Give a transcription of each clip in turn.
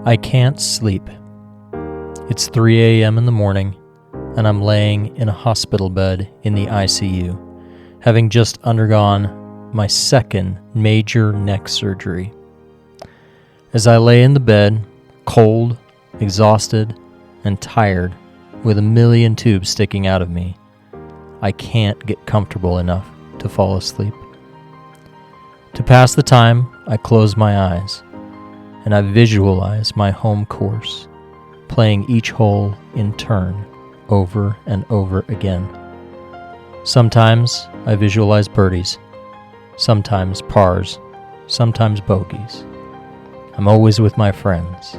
I can't sleep. It's 3 a.m. in the morning, and I'm laying in a hospital bed in the ICU, having just undergone my second major neck surgery. As I lay in the bed, cold, exhausted, and tired, with a million tubes sticking out of me, I can't get comfortable enough to fall asleep. To pass the time, I close my eyes, and I visualize my home course, playing each hole in turn, over and over again. Sometimes I visualize birdies, sometimes pars, sometimes bogeys. I'm always with my friends,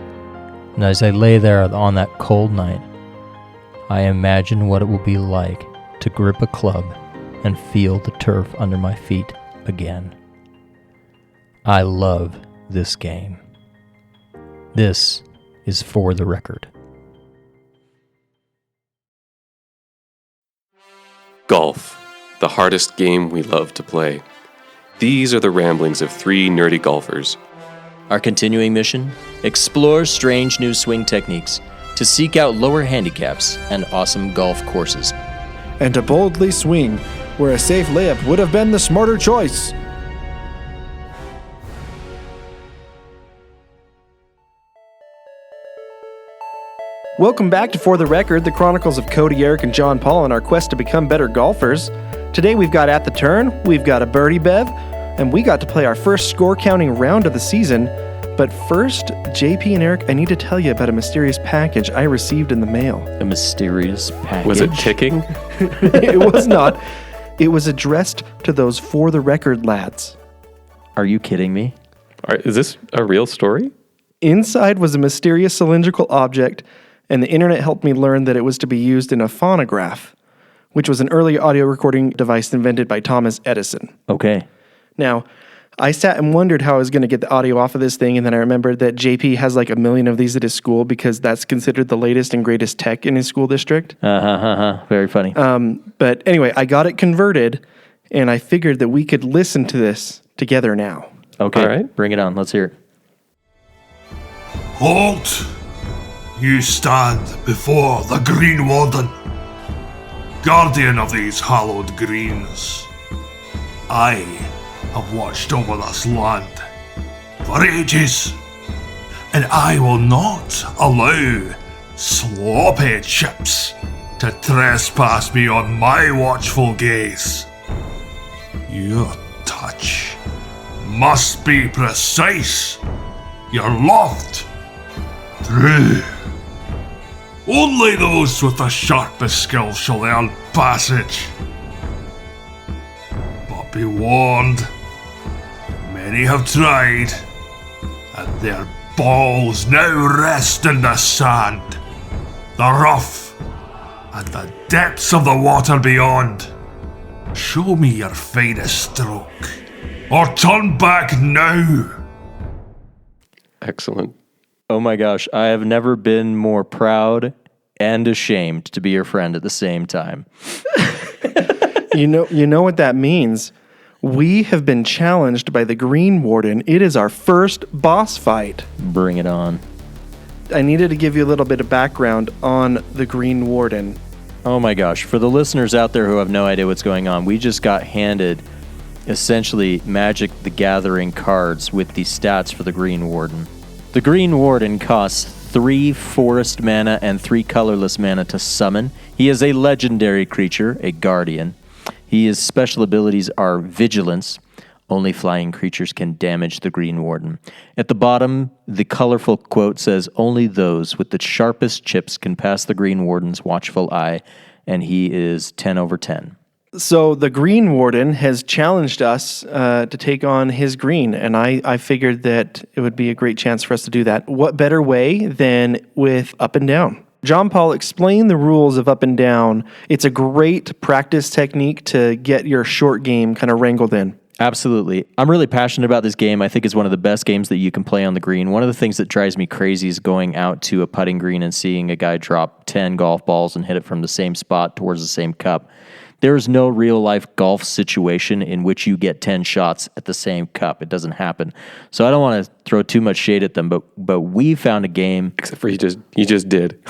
and as I lay there on that cold night, I imagine what it will be like to grip a club and feel the turf under my feet again. I love this game. This is For the Record. Golf, the hardest game we love to play. These are the ramblings of three nerdy golfers. Our continuing mission? Explore strange new swing techniques to seek out lower handicaps and awesome golf courses. And to boldly swing where a safe layup would have been the smarter choice. Welcome back to For the Record, the chronicles of Cody, Eric, and John Paul on our quest to become better golfers. Today we've got At the Turn, we've got a birdie bev, and we got to play our first score-counting round of the season. But first, JP and Eric, I need to tell you about a mysterious package I received in the mail. A mysterious package? Was it ticking? It was not. It was addressed to those For the Record lads. Are you kidding me? Is this a real story? Inside was a mysterious cylindrical object, and the internet helped me learn that it was to be used in a phonograph, which was an early audio recording device invented by Thomas Edison. Okay. Now, I sat and wondered how I was going to get the audio off of this thing, and then I remembered that JP has like 1 million of these at his school because that's considered the latest and greatest tech in his school district. Very funny. But anyway, I got it converted, and I figured that we could listen to this together now. Okay, all right. Bring it on. Let's hear it. Halt! You stand before the Greenwarden, guardian of these hallowed greens. I have watched over this land for ages, and I will not allow sloppy chips to trespass beyond my watchful gaze. Your touch must be precise, your loft true. Only those with the sharpest skills shall earn passage. But be warned, many have tried, and their balls now rest in the sand, the rough, and the depths of the water beyond. Show me your finest stroke, or turn back now. Excellent. Oh my gosh, I have never been more proud and ashamed to be your friend at the same time. You know what that means? We have been challenged by the Greenwarden. It is our first boss fight. Bring it on. I needed to give you a little bit of background on the Greenwarden. Oh my gosh, for the listeners out there who have no idea what's going on, we just got handed essentially Magic the Gathering cards with the stats for the Greenwarden. The Greenwarden costs 3 forest mana and 3 colorless mana to summon. He is a legendary creature, a guardian. His special abilities are Vigilance. Only flying creatures can damage the Greenwarden. At the bottom, the colorful quote says, "Only those with the sharpest chips can pass the Greenwarden's watchful eye," and he is 10 over 10. So the Greenwarden has challenged us to take on his green, and I figured that it would be a great chance for us to do that. What better way than with Up and Down? John Paul, explain the rules of Up and Down. It's a great practice technique to get your short game kind of wrangled in. Absolutely. I'm really passionate about this game. I think it's one of the best games that you can play on the green. One of the things that drives me crazy is going out to a putting green and seeing a guy drop 10 golf balls and hit it from the same spot towards the same cup. There's no real life golf situation in which you get 10 shots at the same cup. It doesn't happen. So I don't want to throw too much shade at them, but we found a game. Except for you just did.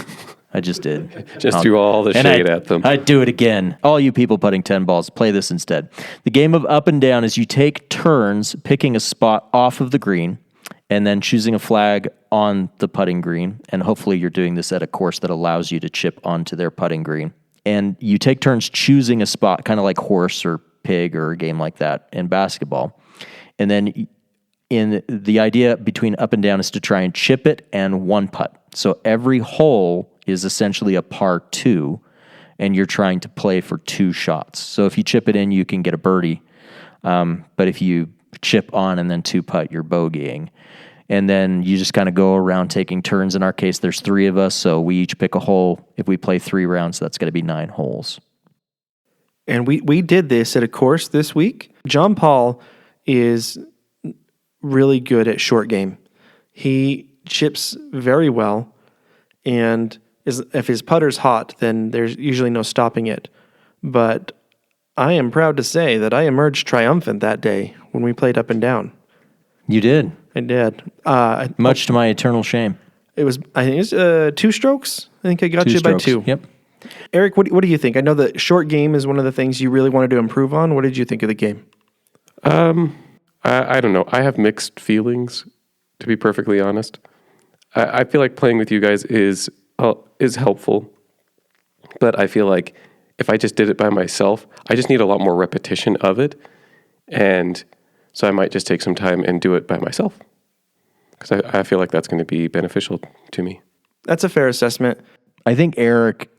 I just did. Just threw all the shade at them. I'd do it again. All you people putting 10 balls, play this instead. The game of up and down is you take turns picking a spot off of the green and then choosing a flag on the putting green. And hopefully you're doing this at a course that allows you to chip onto their putting green. And you take turns choosing a spot, kind of like horse or pig or a game like that in basketball. And then in the idea between up and down is to try and chip it and one putt. So every hole is essentially a par 2, and you're trying to play for 2 shots. So if you chip it in, you can get a birdie. But if you chip on and then 2 putt, you're bogeying. And then you just kind of go around taking turns. In our case, there's 3 of us, so we each pick a hole. If we play 3 rounds, that's going to be 9 holes. And we did this at a course this week. John Paul is really good at short game. He chips very well, and if his putter's hot, then there's usually no stopping it. But I am proud to say that I emerged triumphant that day when we played up and down. You did. I did. Much to my eternal shame. I think it was 2 strokes. I think I got 2 you strokes. by 2. Yep. Eric, what do you think? I know the short game is one of the things you really wanted to improve on. What did you think of the game? I don't know. I have mixed feelings, to be perfectly honest. I feel like playing with you guys is helpful, but I feel like if I just did it by myself, I just need a lot more repetition of it, and so I might just take some time and do it by myself, because I feel like that's going to be beneficial to me. That's a fair assessment. I think, Eric,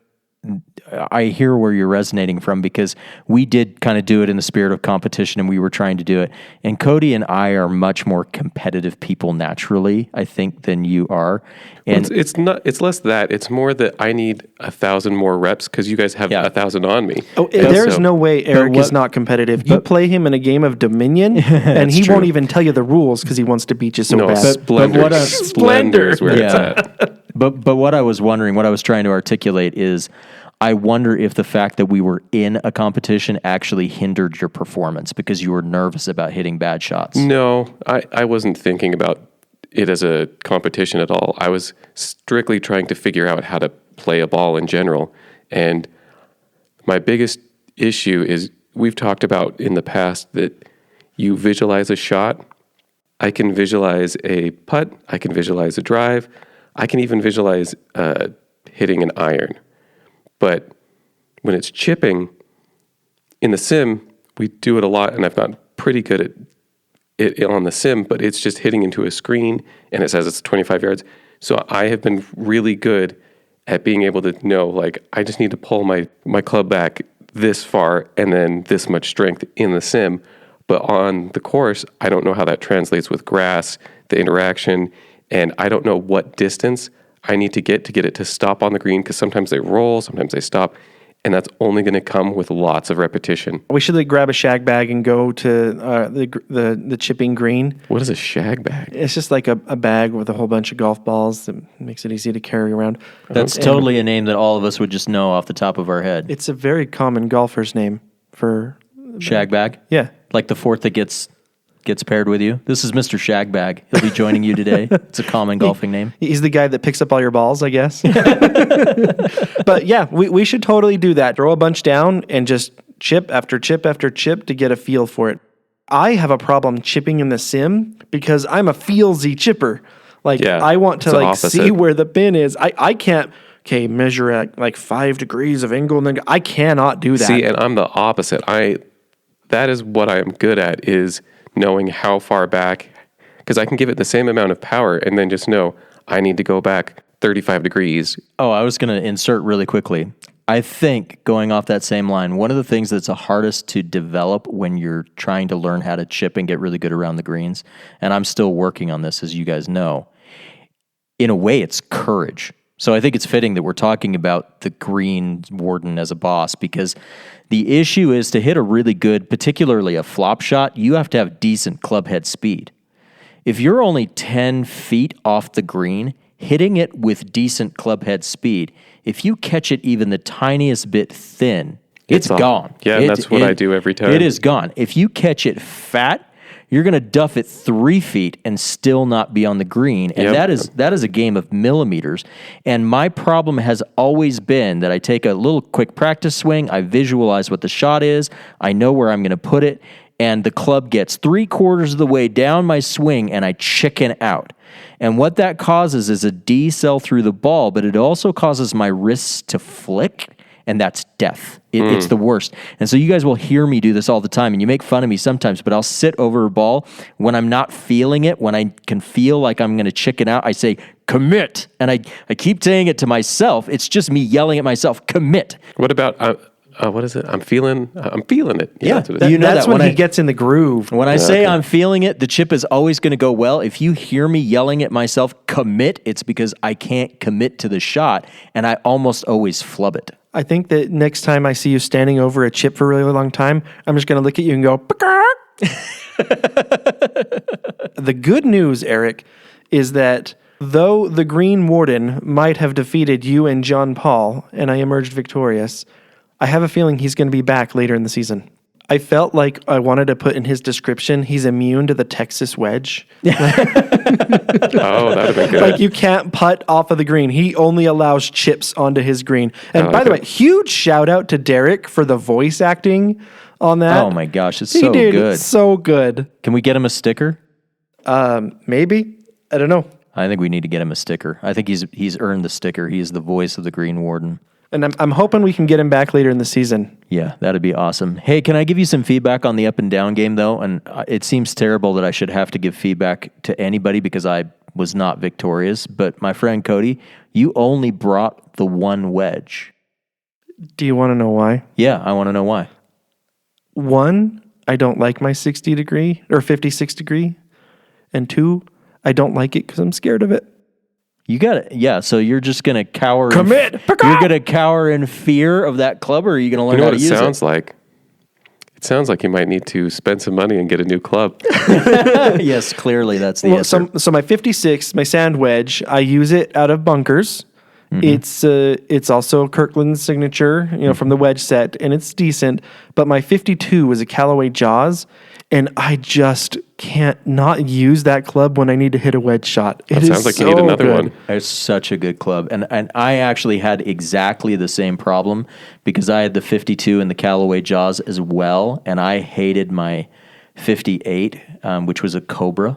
I hear where you're resonating from, because we did kind of do it in the spirit of competition and we were trying to do it. And Cody and I are much more competitive people naturally, I think, than you are. And it's less that. It's more that I need 1,000 more reps because you guys have 1,000 on me. Oh, there's no way Eric is not competitive. You play him in a game of Dominion and he won't even tell you the rules because he wants to beat you so bad. Splendor is where it's at. But what I was wondering, what I was trying to articulate is, I wonder if the fact that we were in a competition actually hindered your performance because you were nervous about hitting bad shots. No, I wasn't thinking about it as a competition at all. I was strictly trying to figure out how to play a ball in general. And my biggest issue is, we've talked about in the past that you visualize a shot. I can visualize a putt. I can visualize a drive. I can even visualize hitting an iron. But when it's chipping, in the sim, we do it a lot, and I've gotten pretty good at it on the sim, but it's just hitting into a screen, and it says it's 25 yards. So I have been really good at being able to know, like, I just need to pull my club back this far and then this much strength in the sim. But on the course, I don't know how that translates with grass, the interaction, and I don't know what distance I need to get it to stop on the green, because sometimes they roll, sometimes they stop, and that's only going to come with lots of repetition. We should grab a shag bag and go to the chipping green. What is a shag bag? It's just like a bag with a whole bunch of golf balls that makes it easy to carry around. That's totally a name that all of us would just know off the top of our head. It's a very common golfer's name for shag bag? Yeah. Like the fourth that gets paired with you. This is Mr. Shagbag. He'll be joining you today. It's a common golfing name. He's the guy that picks up all your balls, I guess. But yeah, we should totally do that. Throw a bunch down and just chip after chip after chip to get a feel for it. I have a problem chipping in the sim because I'm a feelsy chipper. I want to see where the pin is. I can't measure at like 5 degrees of angle, and then I cannot do that. See, and I'm the opposite. That is what I am good at, is knowing how far back, because I can give it the same amount of power and then just know I need to go back 35 degrees. Oh, I was going to insert really quickly. I think, going off that same line, one of the things that's the hardest to develop when you're trying to learn how to chip and get really good around the greens, and I'm still working on this, as you guys know, in a way it's courage. So I think it's fitting that we're talking about the Greenwarden as a boss, because the issue is, to hit a really good, particularly a flop shot, you have to have decent club head speed. If you're only 10 feet off the green, hitting it with decent club head speed, if you catch it even the tiniest bit thin, It's gone. Yeah, and that's what I do every time. It is gone. If you catch it fat, you're going to duff it 3 feet and still not be on the green. And that is a game of millimeters. And my problem has always been that I take a little quick practice swing, I visualize what the shot is, I know where I'm going to put it, and the club gets 3/4 of the way down my swing and I chicken out. And what that causes is a decel through the ball, but it also causes my wrists to flick. And that's death. It's the worst. And so you guys will hear me do this all the time, and you make fun of me sometimes, but I'll sit over a ball when I'm not feeling it, when I can feel like I'm going to chicken out, I say, commit. And I keep saying it to myself. It's just me yelling at myself, commit. What about, what is it? I'm feeling it. Yeah, that's what it is. you know that's that when he gets in the groove. When I say I'm feeling it, the chip is always going to go well. If you hear me yelling at myself, commit, it's because I can't commit to the shot, and I almost always flub it. I think that next time I see you standing over a chip for a really long time, I'm just going to look at you and go, The good news, Eric, is that though the Greenwarden might have defeated you and John Paul, and I emerged victorious, I have a feeling he's going to be back later in the season. I felt like I wanted to put in his description, he's immune to the Texas wedge. Oh, that would have been good. Like you can't putt off of the green. He only allows chips onto his green. And by the way, huge shout out to Derek for the voice acting on that. Oh my gosh, it's He so did good. so good. Can we get him a sticker? Maybe. I don't know. I think we need to get him a sticker. I think he's earned the sticker. He is the voice of the Greenwarden. And I'm hoping we can get him back later in the season. Yeah, that'd be awesome. Hey, can I give you some feedback on the up and down game, though? And it seems terrible that I should have to give feedback to anybody because I was not victorious. But my friend Cody, you only brought the one wedge. Do you want to know why? Yeah, I want to know why. 1, I don't like my 60 degree or 56 degree. And 2, I don't like it because I'm scared of it. You got it. Yeah, so you're just going to cower. Commit. You're going to cower in fear of that club, or are you going to learn how to use it? You know what it sounds like? It sounds like you might need to spend some money and get a new club. Yes, clearly that's the answer. So my 56, my sand wedge, I use it out of bunkers. Mm-hmm. It's also Kirkland's signature, from the wedge set, and it's decent. But my 52 is a Callaway Jaws, and I just can't not use that club when I need to hit a wedge shot. It sounds like you need another one. It's such a good club. And I actually had exactly the same problem because I had the 52 and the Callaway Jaws as well, and I hated my 58, which was a Cobra.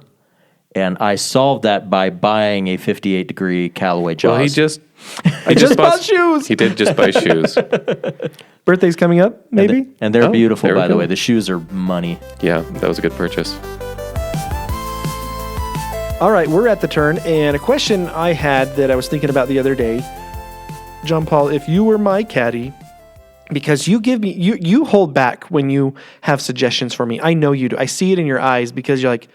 And I solved that by buying a 58-degree Callaway Jaws. Well, he just bought shoes. He did just buy shoes. Birthday's coming up, maybe? And they're beautiful, by the cool. way. The shoes are money. Yeah, that was a good purchase. All right, we're at the turn, and a question I had that I was thinking about the other day. John Paul, if you were my caddy, because you give me, you hold back when you have suggestions for me. I know you do. I see it in your eyes because you're like,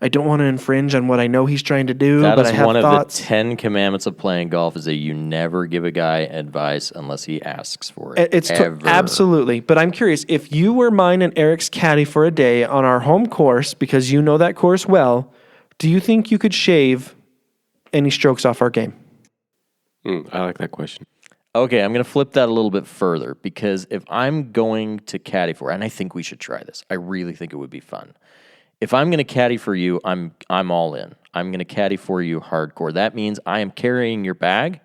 I don't want to infringe on what I know he's trying to do, but I have one thoughts. of the 10 commandments of playing golf is that you never give a guy advice unless he asks for it. Absolutely. But I'm curious, if you were mine and Eric's caddy for a day on our home course, because you know that course well, do you think you could shave any strokes off our game? I like that question. Okay, I'm going to flip that a little bit further because if I'm going to caddy for, and I think we should try this. I really think it would be fun. If I'm going to caddy for you, I'm all in. I'm going to caddy for you hardcore. That means I am carrying your bag.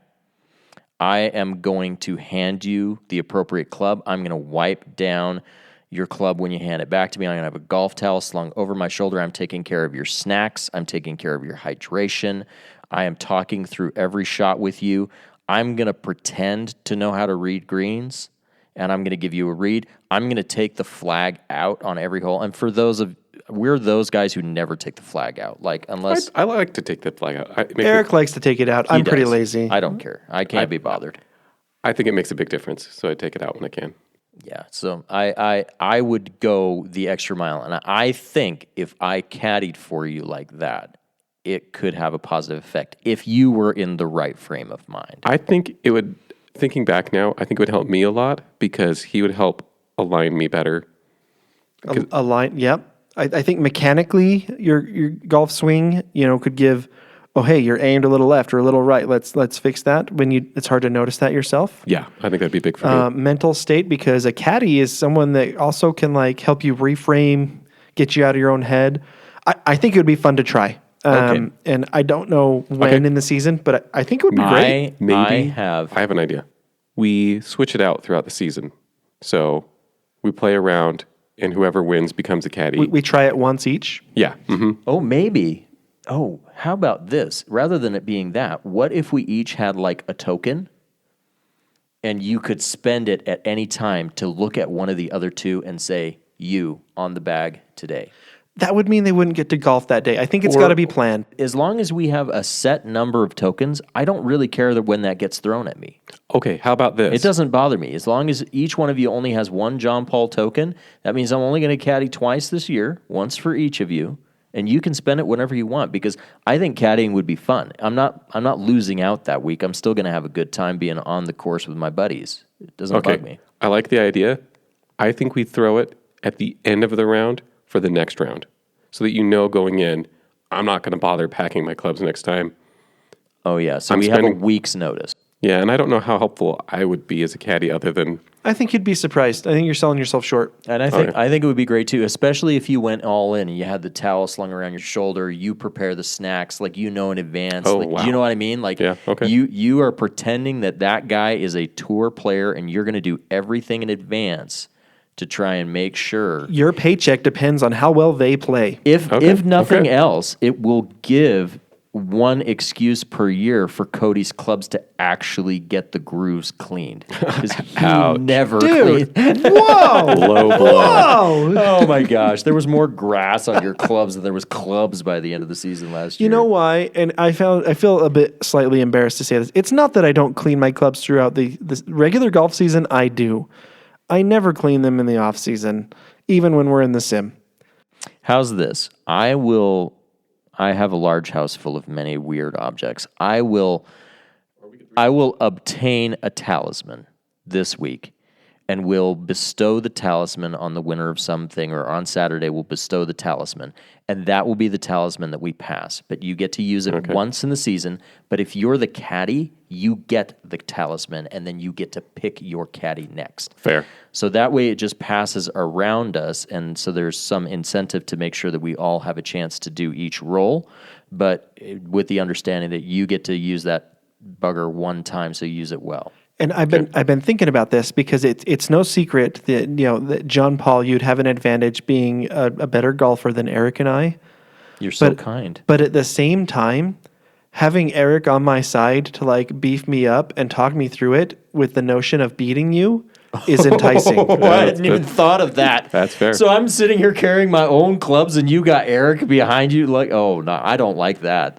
I am going to hand you the appropriate club. I'm going to wipe down your club when you hand it back to me. I'm going to have a golf towel slung over my shoulder. I'm taking care of your snacks. I'm taking care of your hydration. I am talking through every shot with you. I'm going to pretend to know how to read greens, and I'm going to give you a read. I'm going to take the flag out on every hole. And for we're those guys who never take the flag out. Like, unless I like to take the flag out. Eric likes to take it out. I'm pretty lazy. I don't care. I can't be bothered. I think it makes a big difference, so I take it out when I can. Yeah, so I would go the extra mile. And I think if I caddied for you like that, it could have a positive effect if you were in the right frame of mind. I think it would, thinking back now, I think it would help me a lot because he would help align me better. Align, yep. I think mechanically your golf swing, could give oh, hey, you're aimed a little left or a little right. Let's fix that. It's hard to notice that yourself. Yeah, I think that'd be big for me. Mental state, because a caddy is someone that also can like help you reframe, get you out of your own head. I think it would be fun to try. Okay. And I don't know when in the season, but I think it would be great. Maybe I have an idea. We switch it out throughout the season. So we play around, and whoever wins becomes a caddy. We try it once each. Yeah. Mm-hmm. Oh, maybe. Oh, how about this? Rather than it being that, what if we each had like a token and you could spend it at any time to look at one of the other two and say, you on the bag today? That would mean they wouldn't get to golf that day. I think it's got to be planned. As long as we have a set number of tokens, I don't really care that when that gets thrown at me. Okay, how about this? It doesn't bother me. As long as each one of you only has one John Paul token, that means I'm only going to caddy twice this year, once for each of you, and you can spend it whenever you want, because I think caddying would be fun. I'm not losing out that week. I'm still going to have a good time being on the course with my buddies. It doesn't bug me. I like the idea. I think we throw it at the end of the round for the next round, so that you know going in, I'm not going to bother packing my clubs next time. Oh, yeah. So we have a week's notice. Yeah, and I don't know how helpful I would be as a caddy other than... I think you'd be surprised. I think you're selling yourself short. And I think it would be great, too, especially if you went all in and you had the towel slung around your shoulder, you prepare the snacks, like you know in advance. Oh, like, wow. Do you know what I mean? Like, yeah, okay. You are pretending that guy is a tour player and you're going to do everything in advance to try and make sure. Your paycheck depends on how well they play. If nothing else, it will give one excuse per year for Cody's clubs to actually get the grooves cleaned. Because he never cleaned. Whoa! Low blow. Whoa! Oh my gosh, there was more grass on your clubs than there was clubs by the end of the season last year. You know why? And I feel a bit slightly embarrassed to say this. It's not that I don't clean my clubs throughout the regular golf season. I do. I never clean them in the off season, even when we're in the sim. How's this? I have a large house full of many weird objects. I will obtain a talisman this week and will bestow the talisman on the winner of something, or on Saturday we'll bestow the talisman, and that will be the talisman that we pass. But you get to use it once in the season, but if you're the caddy, you get the talisman, and then you get to pick your caddy next. Fair. So that way it just passes around us, and so there's some incentive to make sure that we all have a chance to do each roll, but with the understanding that you get to use that bugger one time, so use it well. And I've been thinking about this because it's no secret that that John Paul, you'd have an advantage being a better golfer than Eric and I. You're so kind. But at the same time, having Eric on my side to like beef me up and talk me through it with the notion of beating you is enticing. I hadn't even thought of that. That's fair. So I'm sitting here carrying my own clubs, and you got Eric behind you. Like, oh no, I don't like that.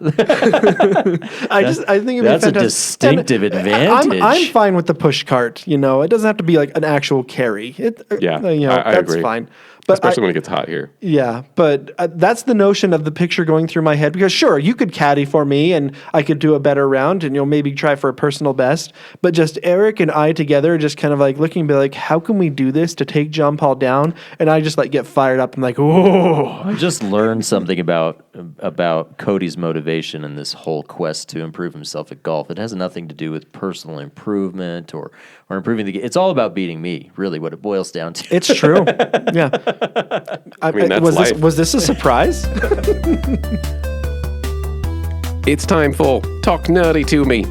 I think it'd that's be a distinctive advantage. I'm fine with the push cart. It doesn't have to be like an actual carry. I that's agree. fine. But Especially when it gets hot here. Yeah, but that's the notion of the picture going through my head, because sure, you could caddy for me and I could do a better round and maybe try for a personal best, but just Eric and I together just kind of like looking, be like, how can we do this to take John Paul down? And I just like get fired up and like, whoa. I just learned something about Cody's motivation in this whole quest to improve himself at golf. It has nothing to do with personal improvement or improving the game. It's all about beating me, really, what it boils down to. It's true. Yeah. I mean, that's life. Was this a surprise? It's time for Talk Nerdy to Me.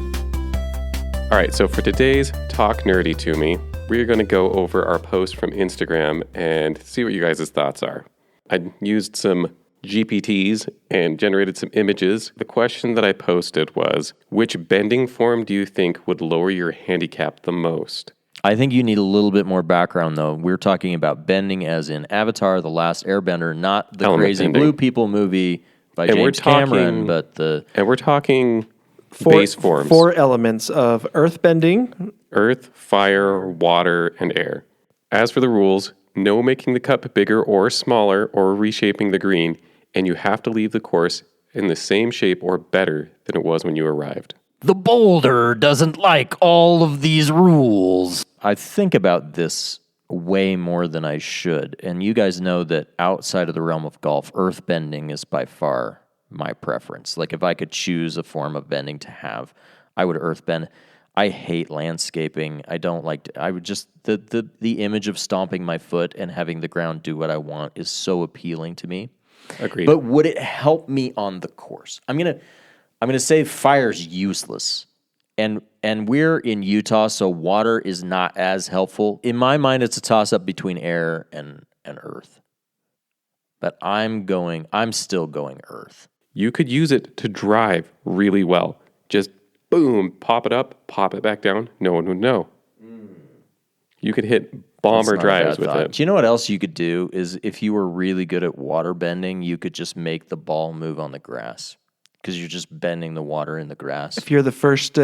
All right, so for today's Talk Nerdy to Me, we're going to go over our post from Instagram and see what you guys' thoughts are. I used some GPTs and generated some images. The question that I posted was, which bending form do you think would lower your handicap the most? I think you need a little bit more background, though. We're talking about bending as in Avatar, The Last Airbender, not the Element crazy bending. Blue People movie by James Cameron, but the... And we're talking base forms. 4 elements of earth bending. Earth, fire, water, and air. As for the rules, no making the cup bigger or smaller or reshaping the green, and you have to leave the course in the same shape or better than it was when you arrived. The boulder doesn't like all of these rules. I think about this way more than I should. And you guys know that outside of the realm of golf, earth bending is by far my preference. Like if I could choose a form of bending to have, I would earth bend. I hate landscaping. I don't like I would just the image of stomping my foot and having the ground do what I want is so appealing to me. Agreed. But would it help me on the course? I'm gonna say fire's useless. And we're in Utah, so water is not as helpful. In my mind, it's a toss-up between air and earth. But I'm still going earth. You could use it to drive really well. Just boom, pop it up, pop it back down. No one would know. You could hit bomber drives with it. Do you know what else you could do is if you were really good at water bending, you could just make the ball move on the grass because you're just bending the water in the grass. If you're the first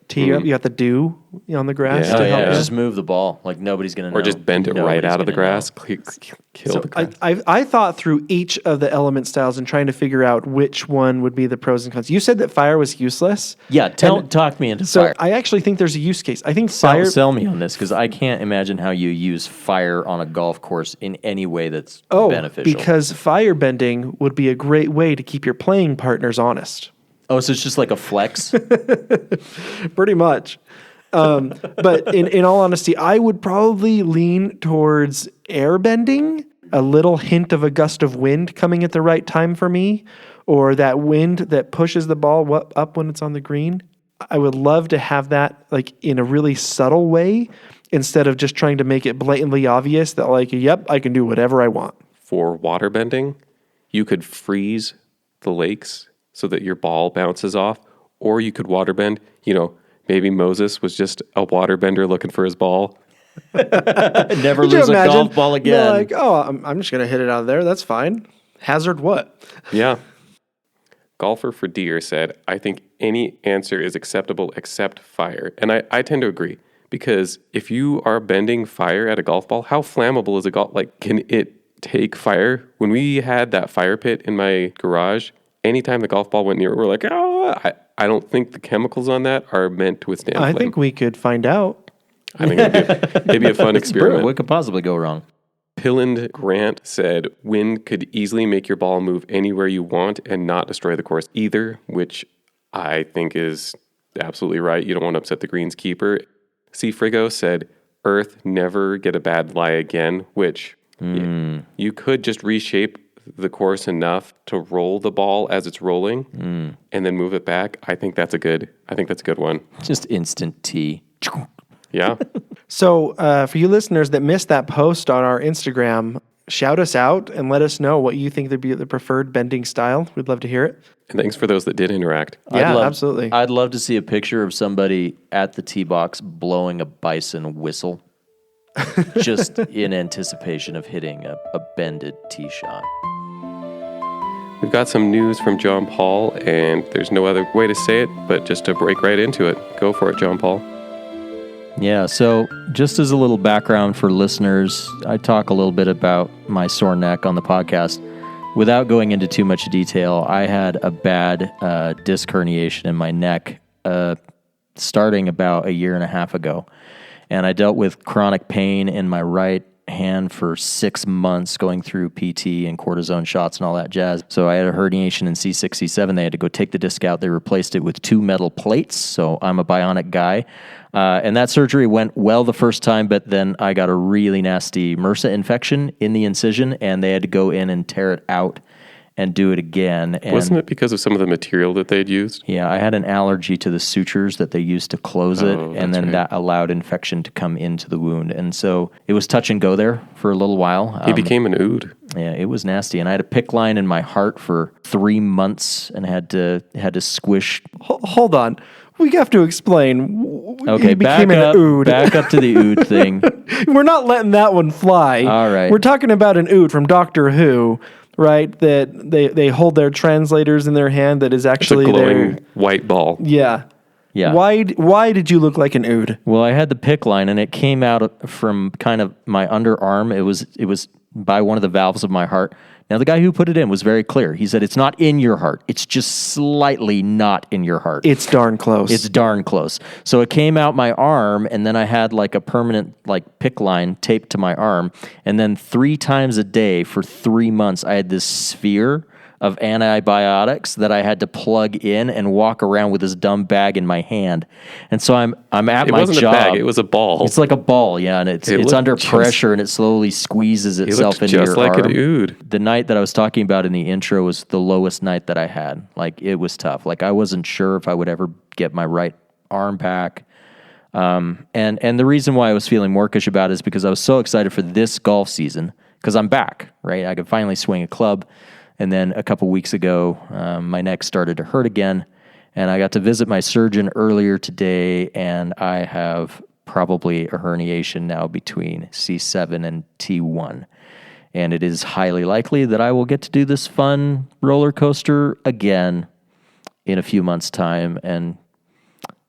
tee up, you got the dew on the grass Yeah. to help you. Just move the ball. Like nobody's going to know. Or just bend it right out of the grass. Kill the grass. I thought through each of the element styles and trying to figure out which one would be the pros and cons. You said that fire was useless. Yeah, talk me into So fire. I actually think there's a use case. I think fire. Sell me on this because I can't imagine how you use fire on a golf course in any way that's beneficial. Because fire bending would be a great way to keep your playing partners honest. Oh, so it's just like a flex? Pretty much. But in all honesty, I would probably lean towards air bending, a little hint of a gust of wind coming at the right time for me, or that wind that pushes the ball up when it's on the green. I would love to have that like in a really subtle way instead of just trying to make it blatantly obvious that like, yep, I can do whatever I want. For water bending, you could freeze the lakes so that your ball bounces off, or you could water bend. Maybe Moses was just a water bender looking for his ball. Never Could you lose a imagine? golf ball again. They're like, I'm just going to hit it out of there. That's fine. Hazard what? Yeah. Golfer for Deer said, I think any answer is acceptable except fire. And I tend to agree, because if you are bending fire at a golf ball, how flammable is a golf? Like, can it take fire? When we had that fire pit in my garage, anytime the golf ball went near it, we're like, I don't think the chemicals on that are meant to withstand flame. I think we could find out. I think it'd be a fun experiment. What could possibly go wrong? Pilland Grant said, wind could easily make your ball move anywhere you want and not destroy the course either, which I think is absolutely right. You don't want to upset the greenskeeper. C. Frigo said, earth, never get a bad lie again, which you could just reshape the course enough to roll the ball as it's rolling and then move it back. I think that's a good one. Just instant tee. Yeah. So for you listeners that missed that post on our Instagram, shout us out and let us know what you think would be the preferred bending style. We'd love to hear it. And thanks for those that did interact. Yeah, absolutely. I'd love to see a picture of somebody at the tee box blowing a bison whistle just in anticipation of hitting a bended tee shot. We've got some news from John Paul, and there's no other way to say it but just to break right into it. Go for it, John Paul. Yeah, so just as a little background for listeners, I talk a little bit about my sore neck on the podcast. Without going into too much detail, I had a bad disc herniation in my neck starting about a year and a half ago. And I dealt with chronic pain in my right hand for 6 months, going through PT and cortisone shots and all that jazz. So I had a herniation in C6, C7. They had to go take the disc out. They replaced it with 2 metal plates. So I'm a bionic guy. And that surgery went well the first time, but then I got a really nasty MRSA infection in the incision, and they had to go in and tear it out and do it again. And wasn't it because of some of the material that they'd used? Yeah, I had an allergy to the sutures that they used to close it, and then that allowed infection to come into the wound. And so it was touch and go there for a little while. He became an ood. Yeah, it was nasty. And I had a PICC line in my heart for 3 months and had to squish. Hold on. We have to explain. Okay, He became an ood. back up to the ood thing. We're not letting that one fly. All right. We're talking about an ood from Doctor Who, right? That they hold their translators in their hand that is It's a actually glowing their... white ball. Yeah. Yeah. Why did you look like an ood? Well, I had the PICC line, and it came out from kind of my underarm. It was by one of the valves of my heart. Now, the guy who put it in was very clear. He said, it's not in your heart. It's just slightly not in your heart. It's darn close. It's darn close. So it came out my arm, and then I had like a permanent like PICC line taped to my arm. And then 3 times a day for 3 months, I had this sphere of antibiotics that I had to plug in and walk around with this dumb bag in my hand. And so I'm at my job. It wasn't a bag, it was a ball. It's like a ball, yeah, and it's under pressure and it slowly squeezes itself into your arm. Just like it oozed. The night that I was talking about in the intro was the lowest night that I had. Like, it was tough. Like, I wasn't sure if I would ever get my right arm back. And the reason why I was feeling morkish about it is because I was so excited for this golf season, because I'm back, right? I could finally swing a club. And then a couple weeks ago, my neck started to hurt again. And I got to visit my surgeon earlier today, and I have probably a herniation now between C7 and T1. And it is highly likely that I will get to do this fun roller coaster again in a few months' time and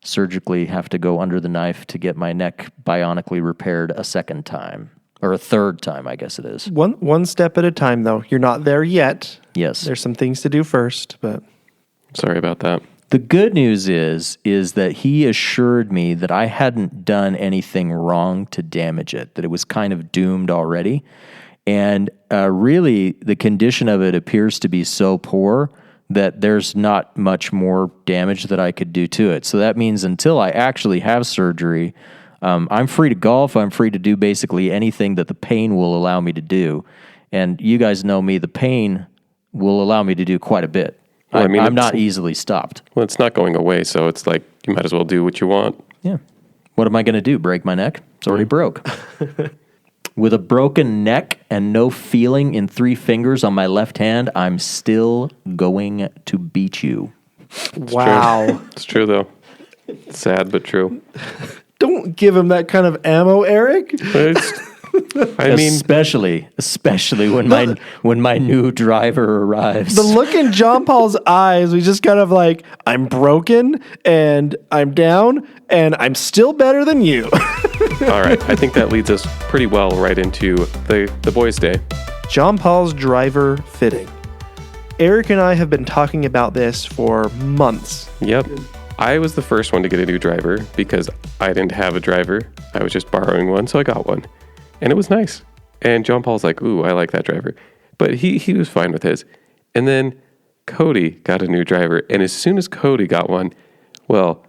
surgically have to go under the knife to get my neck bionically repaired a second time. Or a third time, I guess it is. One step at a time, though. You're not there yet. Yes. There's some things to do first, but... Sorry about that. The good news is that he assured me that I hadn't done anything wrong to damage it, that it was kind of doomed already. And really, the condition of it appears to be so poor that there's not much more damage that I could do to it. So that means until I actually have surgery... I'm free to golf. I'm free to do basically anything that the pain will allow me to do. And you guys know me, the pain will allow me to do quite a bit. Well, I'm not easily stopped. Well, it's not going away, so it's like you might as well do what you want. Yeah. What am I going to do? Break my neck? It's already broke. With a broken neck and no feeling in 3 fingers on my left hand, I'm still going to beat you. Wow. It's true, though. Sad, but true. Don't give him that kind of ammo, Eric. I mean, especially when my new driver arrives. The look in John Paul's eyes, we just kind of like, I'm broken and I'm down and I'm still better than you. All right. I think that leads us pretty well right into the boys' day. John Paul's driver fitting. Eric and I have been talking about this for months. Yep. I was the first one to get a new driver because I didn't have a driver. I was just borrowing one, so I got one. And it was nice. And John Paul's like, ooh, I like that driver. But he was fine with his. And then Cody got a new driver. And as soon as Cody got one, well,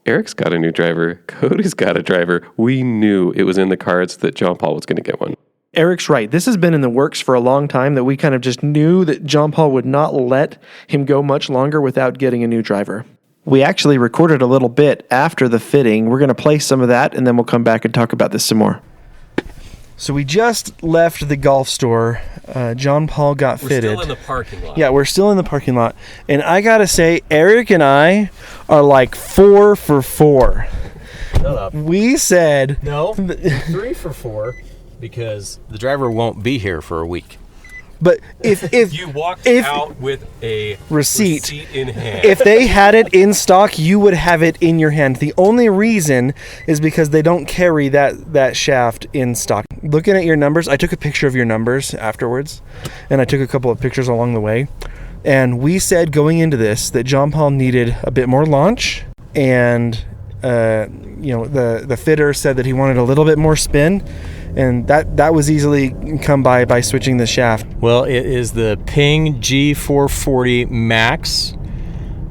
Eric's got a new driver. Cody's got a driver. We knew it was in the cards that John Paul was going to get one. Eric's right. This has been in the works for a long time, that we kind of just knew that John Paul would not let him go much longer without getting a new driver. We actually recorded a little bit after the fitting. We're going to play some of that, and then we'll come back and talk about this some more. So we just left the golf store. John Paul got fitted. We're still in the parking lot. Yeah, we're still in the parking lot. And I got to say, Eric and I are like 4 for 4. Shut up. We said... No, 3 for 4, because the driver won't be here for a week. But if you walked out with a receipt in hand, if they had it in stock, you would have it in your hand. The only reason is because they don't carry that shaft in stock. Looking at your numbers, I took a picture of your numbers afterwards, and I took a couple of pictures along the way. And we said going into this that John Paul needed a bit more launch, and the fitter said that he wanted a little bit more spin. And that was easily come by switching the shaft. Well, it is the Ping G440 Max.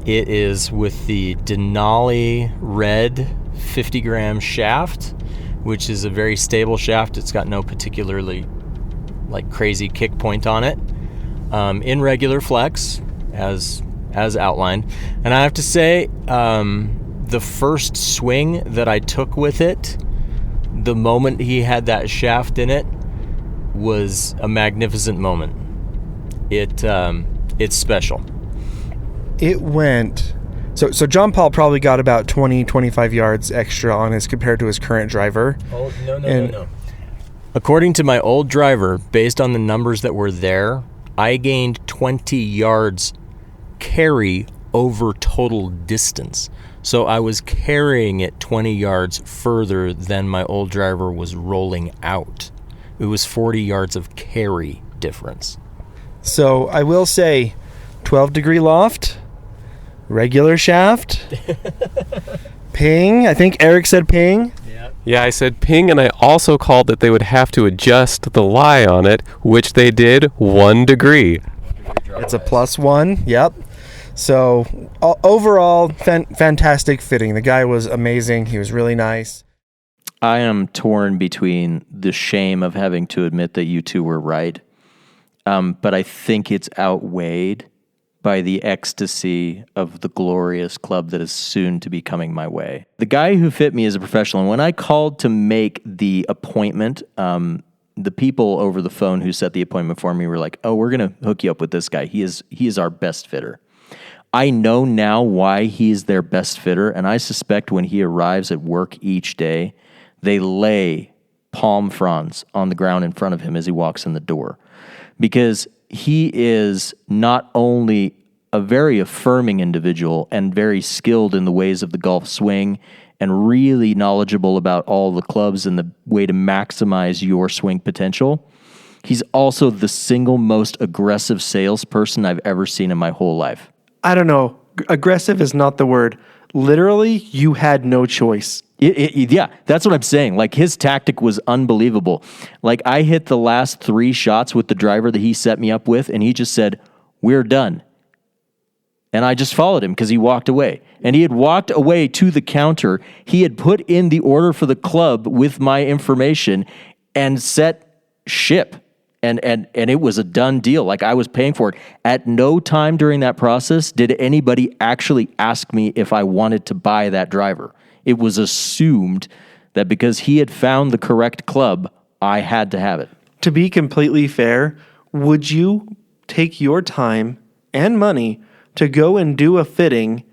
It is with the Denali red 50-gram shaft, which is a very stable shaft. It's got no particularly crazy kick point on it. In regular flex, as outlined. And I have to say, the first swing that I took with it, the moment he had that shaft in it, was a magnificent moment. It's special. It went... So John Paul probably got about 20, 25 yards extra on his compared to his current driver. Oh, no. According to my old driver, based on the numbers that were there, I gained 20 yards carry over total distance. So I was carrying it 20 yards further than my old driver was rolling out. It was 40 yards of carry difference. So I will say, 12-degree loft, regular shaft, ping. I think Eric said ping. Yeah, I said ping, and I also called that they would have to adjust the lie on it, which they did 1 degree. It's a +1. Yep. So overall, fantastic fitting. The guy was amazing. He was really nice. I am torn between the shame of having to admit that you two were right, but I think it's outweighed by the ecstasy of the glorious club that is soon to be coming my way. The guy who fit me is a professional, and when I called to make the appointment, the people over the phone who set the appointment for me were like, "Oh, we're going to hook you up with this guy. He is our best fitter." I know now why he's their best fitter, and I suspect when he arrives at work each day, they lay palm fronds on the ground in front of him as he walks in the door. Because he is not only a very affirming individual and very skilled in the ways of the golf swing and really knowledgeable about all the clubs and the way to maximize your swing potential, he's also the single most aggressive salesperson I've ever seen in my whole life. I don't know. Aggressive is not the word. Literally, you had no choice. Yeah, that's what I'm saying. Like, his tactic was unbelievable. Like, I hit the last 3 shots with the driver that he set me up with, and he just said, "We're done." And I just followed him because he walked away. And he had walked away to the counter. He had put in the order for the club with my information and set ship. And it was a done deal. Like, I was paying for it. At no time during that process did anybody actually ask me if I wanted to buy that driver. It was assumed that because he had found the correct club, I had to have it. To be completely fair, would you take your time and money to go and do a fitting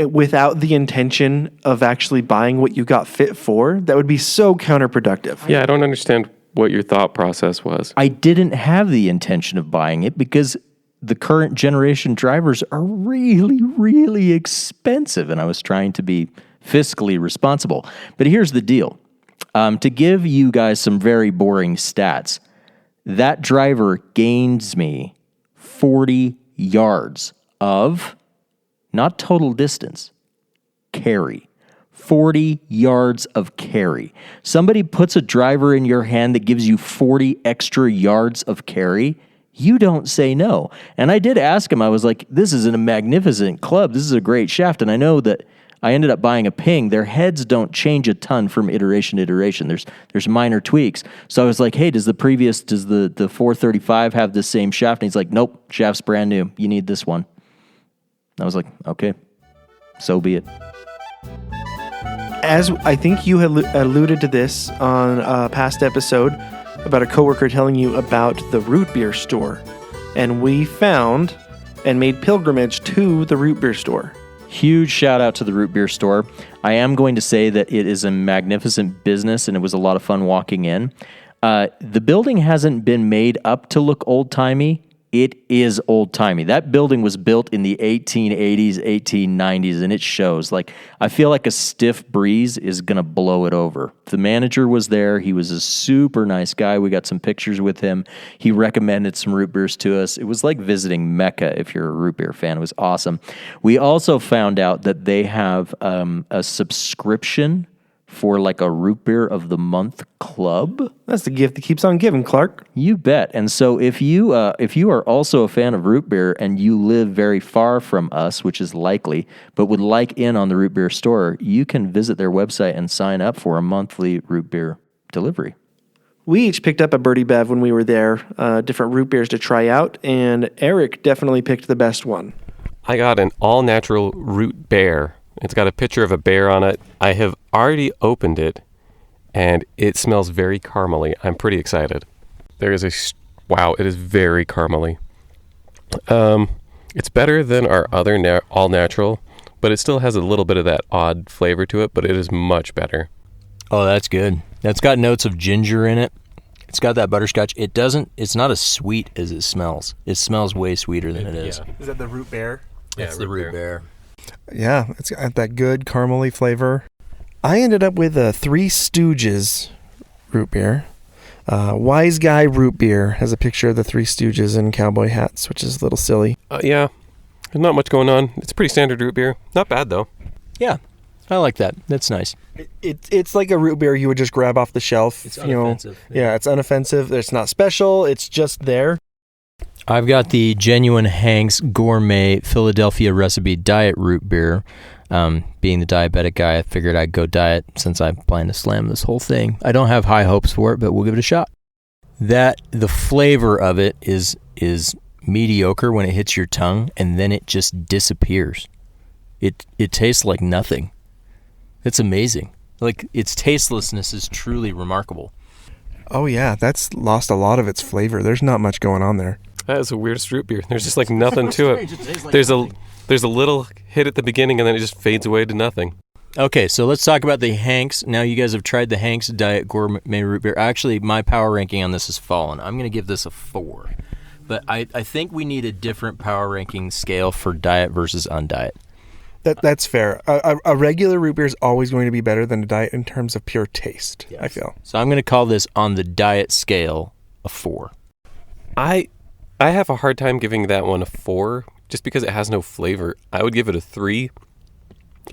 without the intention of actually buying what you got fit for? That would be so counterproductive. Yeah, I don't understand what your thought process was. I didn't have the intention of buying it because the current generation drivers are really, really expensive, and I was trying to be fiscally responsible. But here's the deal. To give you guys some very boring stats, that driver gains me 40 yards of, not total distance, carry. 40 yards of carry. Somebody puts a driver in your hand that gives you 40 extra yards of carry, you don't say no. And I did ask him, I was like, this is a magnificent club. This is a great shaft. And I know that I ended up buying a Ping. Their heads don't change a ton from iteration to iteration. There's minor tweaks. So I was like, hey, does the 435 have the same shaft? And he's like, nope, shaft's brand new. You need this one. I was like, okay, so be it. As I think you had alluded to this on a past episode about a coworker telling you about the root beer store. And we found and made pilgrimage to the root beer store. Huge shout out to the root beer store. I am going to say that it is a magnificent business and it was a lot of fun walking in. The building hasn't been made up to look old-timey. It is old-timey. That building was built in the 1880s, 1890s, and it shows. Like, I feel like a stiff breeze is going to blow it over. The manager was there. He was a super nice guy. We got some pictures with him. He recommended some root beers to us. It was like visiting Mecca if you're a root beer fan. It was awesome. We also found out that they have a subscription for like a root beer of the month club. That's the gift that keeps on giving, Clark. You bet. And so if you are also a fan of root beer and you live very far from us, which is likely, but would like in on the root beer store, you can visit their website and sign up for a monthly root beer delivery. We each picked up a Birdie Bev when we were there, different root beers to try out, and Eric definitely picked the best one. I got an all-natural root bear. It's got a picture of a bear on it. I have already opened it, and it smells very caramely. I'm pretty excited. Wow, it is very caramely. It's better than our other all-natural, but it still has a little bit of that odd flavor to it, but it is much better. Oh, that's good. That's got notes of ginger in it. It's got that butterscotch. It's not as sweet as it smells. It smells way sweeter than it is. Yeah. Is that the root beer? It's the root beer. Yeah, it's got that good caramely flavor. I ended up with a Three Stooges root beer. Wise Guy root beer has a picture of the Three Stooges in cowboy hats, which is a little silly. Yeah, there's not much going on. It's a pretty standard root beer. Not bad, though. Yeah, I like that. That's nice. It's like a root beer you would just grab off the shelf. It's unoffensive. Yeah, it's unoffensive. It's not special. It's just there. I've got the Genuine Hank's Gourmet Philadelphia Recipe Diet Root Beer. Being the diabetic guy, I figured I'd go diet since I plan to slam this whole thing. I don't have high hopes for it, but we'll give it a shot. The flavor of it is mediocre when it hits your tongue, and then it just disappears. It tastes like nothing. It's amazing. Like, its tastelessness is truly remarkable. Oh yeah, that's lost a lot of its flavor. There's not much going on there. That is the weirdest root beer. There's just like nothing to it. There's a little hit at the beginning, and then it just fades away to nothing. Okay, so let's talk about the Hank's. Now you guys have tried the Hank's Diet Gourmet Root Beer. Actually, my power ranking on this has fallen. I'm going to give this a 4. But I think we need a different power ranking scale for diet versus undiet. That's fair. A regular root beer is always going to be better than a diet in terms of pure taste, yes. I feel. So I'm going to call this on the diet scale a 4. I have a hard time giving that one a 4 just because it has no flavor. I would give it a 3.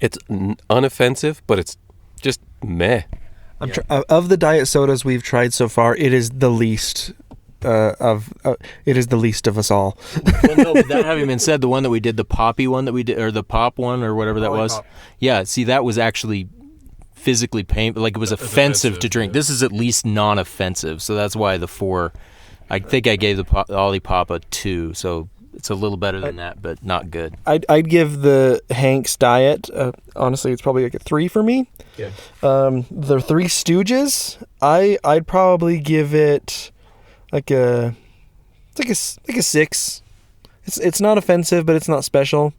It's unoffensive, but it's just meh. Of the diet sodas we've tried so far, it is the least it is the least of us all. Well, no, but that having been said, the one that we did, the poppy one that we did, or the pop one, or whatever that was, yeah, see, that was actually physically painful. Like, it was offensive to drink. Yeah. This is at least non-offensive, so that's why the 4. I think I gave the Olipop a 2, so it's a little better than that, but not good. I'd give the Hank's Diet, honestly, it's probably like a 3 for me. Yeah. The Three Stooges, I'd probably give it like a 6. It's not offensive, but it's not special.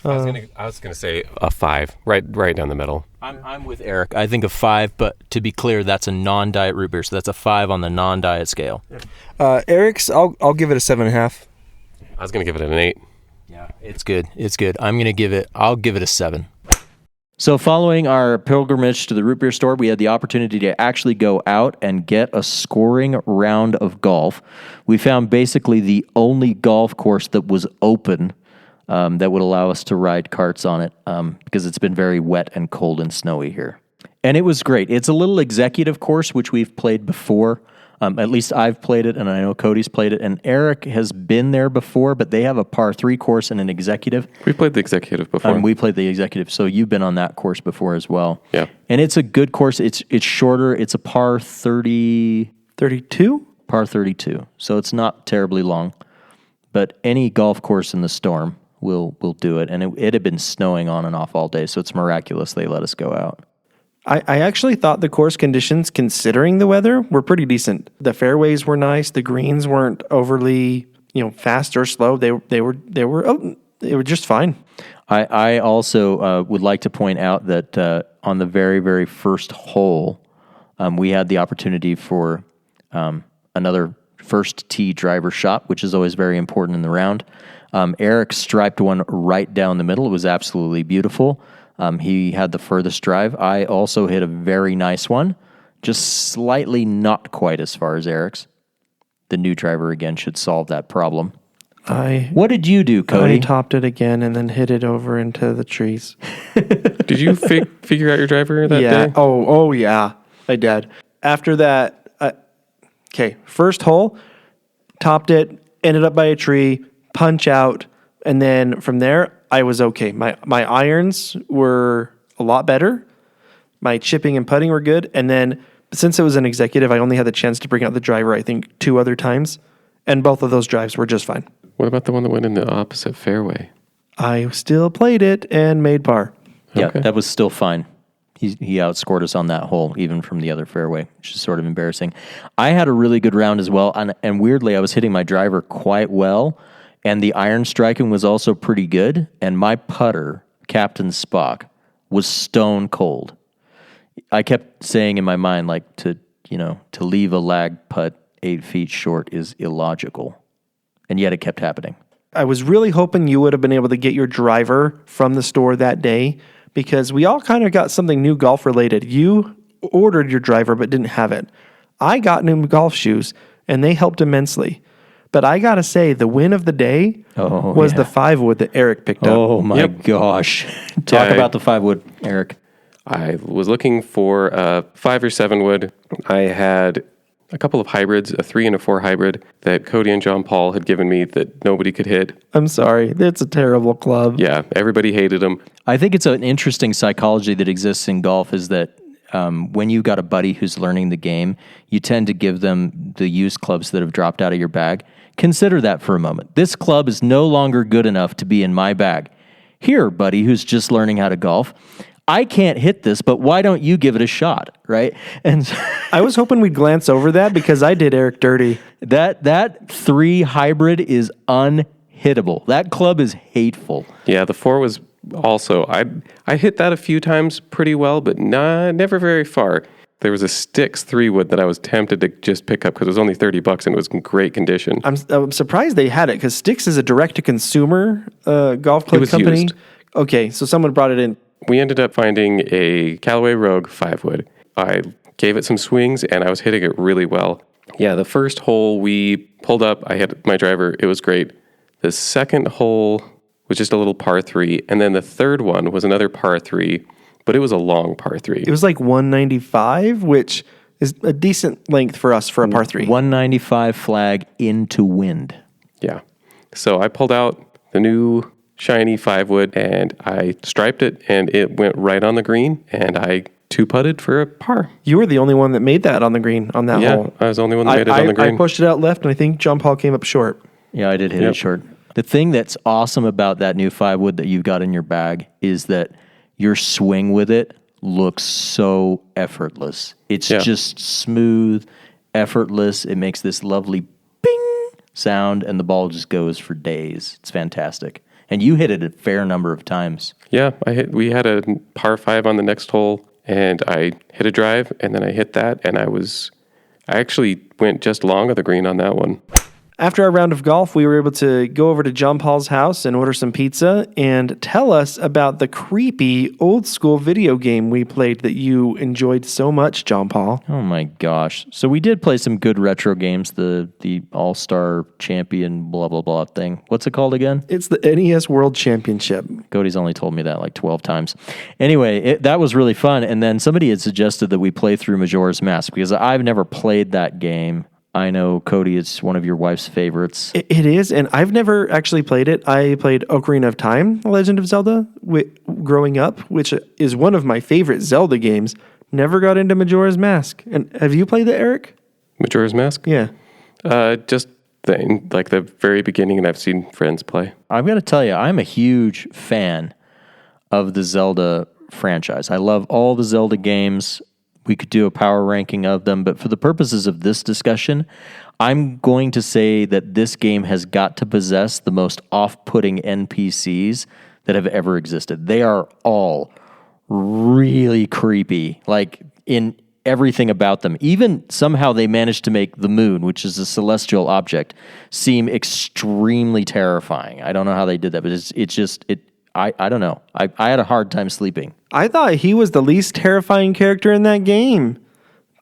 I was gonna say a 5, right down the middle. I'm with Eric. I think a 5, but to be clear, that's a non-diet root beer, so that's a 5 on the non-diet scale. Eric's, I'll give it a 7.5. I was gonna give it an 8. Yeah, it's good. It's good. I'll give it a 7. So following our pilgrimage to the root beer store, we had the opportunity to actually go out and get a scoring round of golf. We found basically the only golf course that was open that would allow us to ride carts on it because it's been very wet and cold and snowy here. And it was great. It's a little executive course, which we've played before. At least I've played it, and I know Cody's played it, and Eric has been there before, but they have a par 3 course and an executive. We played the executive before. We played the executive, so you've been on that course before as well. Yeah. And it's a good course. It's shorter. It's a par 32? Par 32. So it's not terribly long. But any golf course in the storm will do it. And it had been snowing on and off all day, so it's miraculous they let us go out. I actually thought the course conditions, considering the weather, were pretty decent. The fairways were nice. The greens weren't overly, fast or slow. They were just fine. I also would like to point out that on the very, very first hole, we had the opportunity for another first tee driver shot, which is always very important in the round. Eric striped one right down the middle. It was absolutely beautiful. He had the furthest drive. I also hit a very nice one, just slightly not quite as far as Eric's. The new driver, again, should solve that problem. What did you do, Cody? I topped it again and then hit it over into the trees. Did you figure out your driver that day? Oh, yeah, I did. After that, first hole, topped it, ended up by a tree, punch out, and then from there, I was okay. My irons were a lot better. My chipping and putting were good. And then since it was an executive, I only had the chance to bring out the driver, I think, 2 other times. And both of those drives were just fine. What about the one that went in the opposite fairway? I still played it and made par. Yeah, Okay. that was still fine. He outscored us on that hole, even from the other fairway, which is sort of embarrassing. I had a really good round as well. And weirdly, I was hitting my driver quite well. And the iron striking was also pretty good. And my putter, Captain Spock, was stone cold. I kept saying in my mind, to leave a lag putt 8 feet short is illogical. And yet it kept happening. I was really hoping you would have been able to get your driver from the store that day because we all kind of got something new golf related. You ordered your driver but didn't have it. I got new golf shoes and they helped immensely. But I got to say, the win of the day was the 5-wood that Eric picked up. Oh, my gosh. Talk about the 5-wood, Eric. I was looking for a 5 or 7 wood. I had a couple of hybrids, a 3 and a 4 hybrid that Cody and John Paul had given me that nobody could hit. I'm sorry. It's a terrible club. Yeah, everybody hated them. I think it's an interesting psychology that exists in golf is that when you've got a buddy who's learning the game, you tend to give them the used clubs that have dropped out of your bag. Consider that for a moment. This club is no longer good enough to be in my bag. Here, buddy, who's just learning how to golf, I can't hit this, but why don't you give it a shot, right? And I was hoping we'd glance over that because I did Eric dirty. that 3 hybrid is unhittable. That club is hateful. Yeah, the 4 was also, I hit that a few times pretty well, but never very far. There was a Styx 3-wood that I was tempted to just pick up because it was only $30 and it was in great condition. I'm surprised they had it because Styx is a direct-to-consumer golf club It was company. used. Okay, so someone brought it in. We ended up finding a Callaway Rogue 5-wood. I gave it some swings and I was hitting it really well. Yeah, the first hole we pulled up, I hit my driver. It was great. The second hole was just a little par 3. And then the third one was another par 3, but it was a long par 3. It was like 195, which is a decent length for us for a par 3. 195 flag into wind. Yeah. So I pulled out the new shiny 5-wood and I striped it and it went right on the green and I 2-putted for a par. You were the only one that made that on the green on that Yeah, hole. I was the only one that made it on the green. I pushed it out left, and I think John Paul came up short. Yeah, I did hit it short. The thing that's awesome about that new 5-wood that you've got in your bag is that your swing with it looks so effortless. It's just smooth, effortless. It makes this lovely bing sound, and the ball just goes for days. It's fantastic. And you hit it a fair number of times. Yeah, we had a par 5 on the next hole, and I hit a drive, and then I hit that, and I actually went just long of the green on that one. After our round of golf, we were able to go over to John Paul's house and order some pizza and tell us about the creepy old school video game we played that you enjoyed so much, John Paul. Oh my gosh. So we did play some good retro games, the All-Star Champion blah blah blah thing. What's it called again? It's the NES World Championship. Cody's only told me that like 12 times. Anyway, that was really fun. And then somebody had suggested that we play through Majora's Mask because I've never played that game. I know, Cody, it's one of your wife's favorites. It is, and I've never actually played it. I played Ocarina of Time, The Legend of Zelda, growing up, which is one of my favorite Zelda games. Never got into Majora's Mask. And have you played it, Eric? Majora's Mask? Yeah. Just the very beginning, and I've seen friends play. I've got to tell you, I'm a huge fan of the Zelda franchise. I love all the Zelda games. We could do a power ranking of them, but for the purposes of this discussion, I'm going to say that this game has got to possess the most off-putting NPCs that have ever existed. They are all really creepy, like in everything about them. Even somehow they managed to make the moon, which is a celestial object, seem extremely terrifying. I don't know how they did that, but I don't know. I had a hard time sleeping. I thought he was the least terrifying character in that game.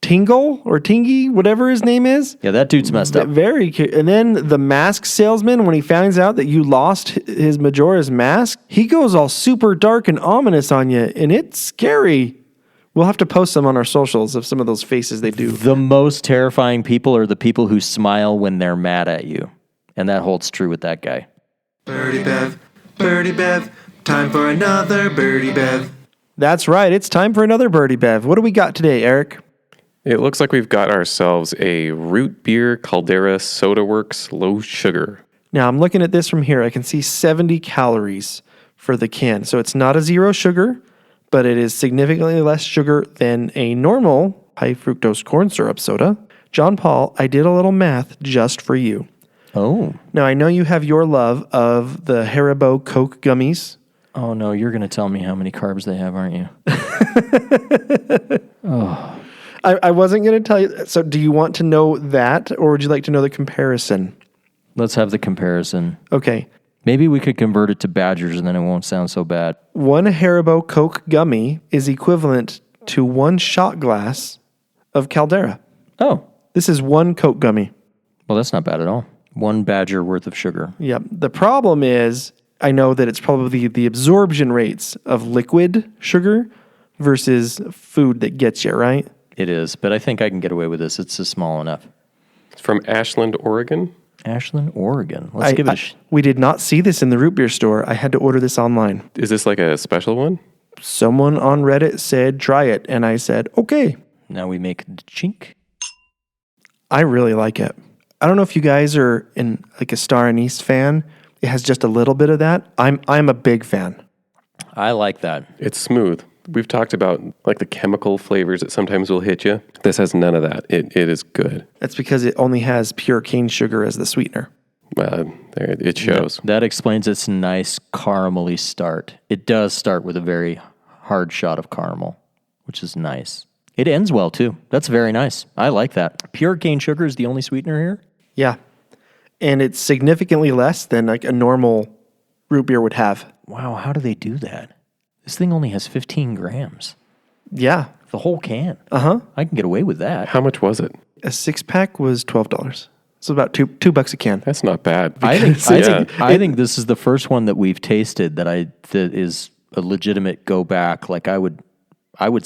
Tingle or Tingy, whatever his name is. Yeah, that dude's messed up. And then the mask salesman, when he finds out that you lost his Majora's Mask, he goes all super dark and ominous on you, and it's scary. We'll have to post some on our socials of some of those faces they do. The most terrifying people are the people who smile when they're mad at you. And that holds true with that guy. Birdie Bev, time for another Birdie Bev. That's right. It's time for another Birdie Bev. What do we got today, Eric? It looks like we've got ourselves a root beer Caldera Soda Works low sugar. Now, I'm looking at this from here. I can see 70 calories for the can. So it's not a zero sugar, but it is significantly less sugar than a normal high fructose corn syrup soda. John Paul, I did a little math just for you. Oh. Now, I know you have your love of the Haribo Coke gummies. Oh, no, you're going to tell me how many carbs they have, aren't you? I wasn't going to tell you. So do you want to know that, or would you like to know the comparison? Let's have the comparison. Okay. Maybe we could convert it to Badgers and then it won't sound so bad. One Haribo Coke gummy is equivalent to one shot glass of Caldera. Oh. This is one Coke gummy. Well, that's not bad at all. One Badger worth of sugar. Yep. The problem is, I know that it's probably the absorption rates of liquid sugar versus food that gets you, right? It is, but I think I can get away with this. It's small enough. It's from Ashland, Oregon. Ashland, Oregon. Let's give it We did not see this in the root beer store. I had to order this online. Is this like a special one? Someone on Reddit said, try it. And I said, okay. Now we make the chink. I really like it. I don't know if you guys are in like a Star Anise fan. It has just a little bit of that. I'm a big fan. I like that. It's smooth. We've talked about like the chemical flavors that sometimes will hit you. This has none of that. It is good. That's because it only has pure cane sugar as the sweetener. There, it shows. That explains its nice caramely start. It does start with a very hard shot of caramel, which is nice. It ends well too. That's very nice. I like that. Pure cane sugar is the only sweetener here? Yeah. And it's significantly less than like a normal root beer would have. Wow, how do they do that? This thing only has 15 grams. Yeah. The whole can. Uh-huh. I can get away with that. How much was it? A 6-pack was $12. So about $2 a can. That's not bad. I think this is the first one that we've tasted that is a legitimate go back. Like I would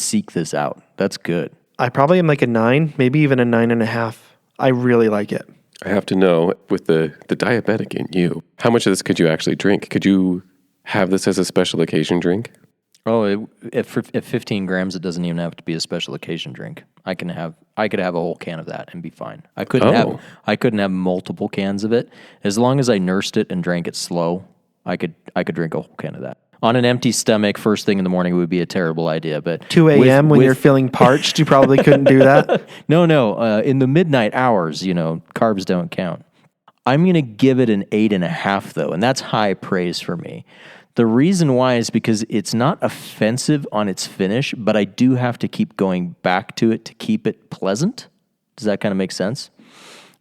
seek this out. That's good. I probably am like a 9, maybe even a 9.5. I really like it. I have to know, with the diabetic in you, how much of this could you actually drink? Could you have this as a special occasion drink? Oh, at 15 grams, it doesn't even have to be a special occasion drink. I could have a whole can of that and be fine. I couldn't have multiple cans of it. As long as I nursed it and drank it slow, I could drink a whole can of that. On an empty stomach, first thing in the morning would be a terrible idea. But 2 a.m. when you're feeling parched, you probably couldn't do that. No. In the midnight hours, carbs don't count. I'm going to give it an 8.5 though, and that's high praise for me. The reason why is because it's not offensive on its finish, but I do have to keep going back to it to keep it pleasant. Does that kind of make sense?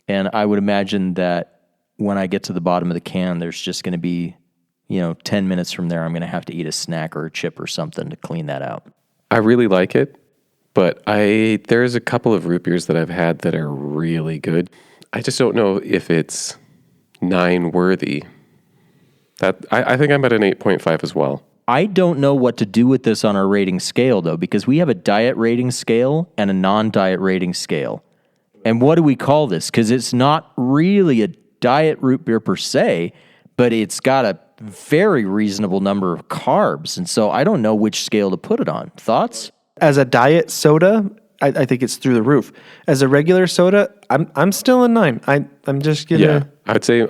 And I would imagine that when I get to the bottom of the can, there's just going to be, 10 minutes from there, I'm going to have to eat a snack or a chip or something to clean that out. I really like it, but there's a couple of root beers that I've had that are really good. I just don't know if it's 9 worthy. I think I'm at an 8.5 as well. I don't know what to do with this on our rating scale, though, because we have a diet rating scale and a non-diet rating scale. And what do we call this? Because it's not really a diet root beer per se, but it's got a very reasonable number of carbs. And so I don't know which scale to put it on. Thoughts? As a diet soda, I think it's through the roof. As a regular soda, I'm still a 9. I'm just gonna. Yeah, I'd say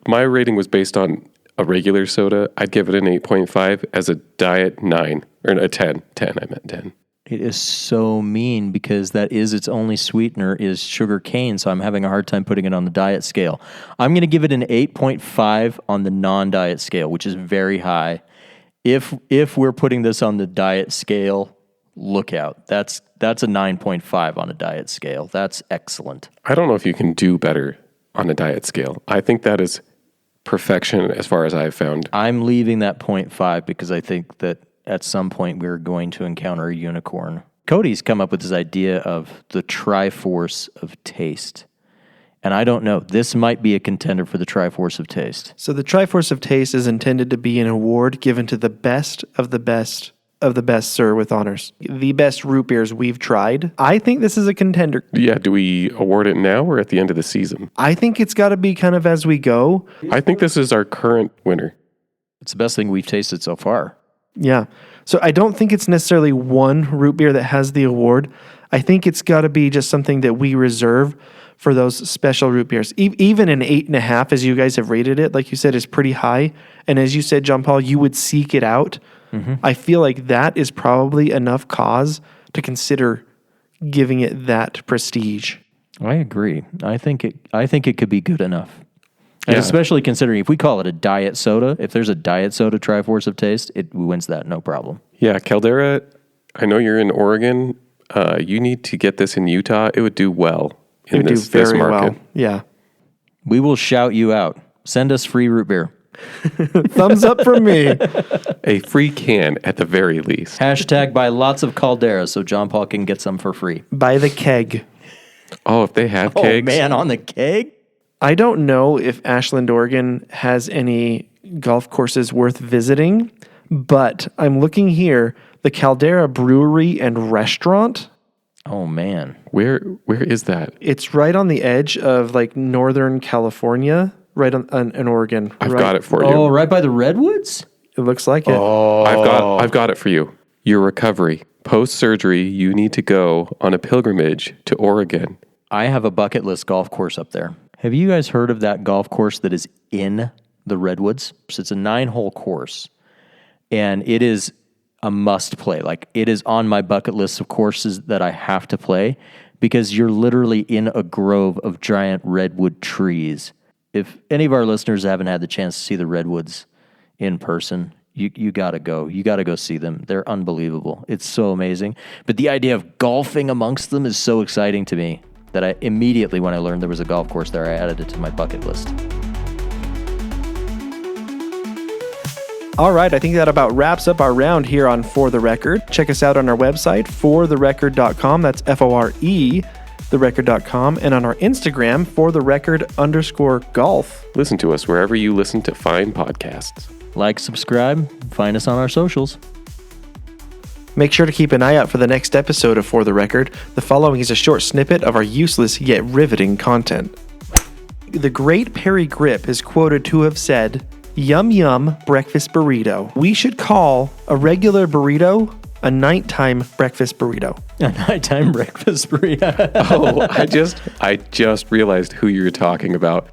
my rating was based on a regular soda. I'd give it an 8.5. As a diet, 9 or a 10. 10. I meant 10. It is so mean because that is its only sweetener is sugar cane. So I'm having a hard time putting it on the diet scale. I'm going to give it an 8.5 on the non-diet scale, which is very high. If we're putting this on the diet scale, look out. That's a 9.5 on a diet scale. That's excellent. I don't know if you can do better on a diet scale. I think that is perfection as far as I've found. I'm leaving that 0.5 because I think that at some point we're going to encounter a unicorn. Cody's come up with this idea of the Triforce of Taste. And I don't know. This might be a contender for the Triforce of Taste. So the Triforce of Taste is intended to be an award given to the best of the best of the best, sir, with honors. The best root beers we've tried. I think this is a contender. Yeah, do we award it now or at the end of the season? I think it's got to be kind of as we go. I think this is our current winner. It's the best thing we've tasted so far. Yeah. So I don't think it's necessarily one root beer that has the award. I think it's got to be just something that we reserve for those special root beers. Even an 8.5, as you guys have rated it, like you said, is pretty high. And as you said, John Paul, you would seek it out. Mm-hmm. I feel like that is probably enough cause to consider giving it that prestige. I agree. I think it could be good enough. And especially considering if we call it a diet soda, if there's a diet soda Triforce of Taste, it wins that, no problem. Yeah, Caldera, I know you're in Oregon. You need to get this in Utah. It would do well in this market. Well. Yeah. We will shout you out. Send us free root beer. Thumbs up from me. A free can at the very least. Hashtag buy lots of Caldera so John Paul can get some for free. Buy the keg. Oh, if they have kegs. Oh, man, on the keg? I don't know if Ashland, Oregon has any golf courses worth visiting, but I'm looking here. The Caldera Brewery and Restaurant. Oh, man. Where is that? It's right on the edge of like Northern California, right on in Oregon. I've right. got it for you. Oh, right by the Redwoods? It looks like it. I've got it for you. Your recovery. Post-surgery, you need to go on a pilgrimage to Oregon. I have a bucket list golf course up there. Have you guys heard of that golf course that is in the Redwoods? So it's a 9-hole course, and it is a must play. Like, it is on my bucket list of courses that I have to play because you're literally in a grove of giant redwood trees. If any of our listeners haven't had the chance to see the Redwoods in person, you got to go. You got to go see them. They're unbelievable. It's so amazing. But the idea of golfing amongst them is so exciting to me that I immediately, when I learned there was a golf course there, I added it to my bucket list. All right, I think that about wraps up our round here on For the Record. Check us out on our website, fortherecord.com. That's F-O-R-E, therecord.com. And on our Instagram, fortherecord_golf. Listen to us wherever you listen to fine podcasts. Like, subscribe, find us on our socials. Make sure to keep an eye out for the next episode of For the Record. The following is a short snippet of our useless yet riveting content. The great Perry Grip is quoted to have said, "Yum yum breakfast burrito. We should call a regular burrito a nighttime breakfast burrito." A nighttime breakfast burrito. Oh, I just realized who you're talking about.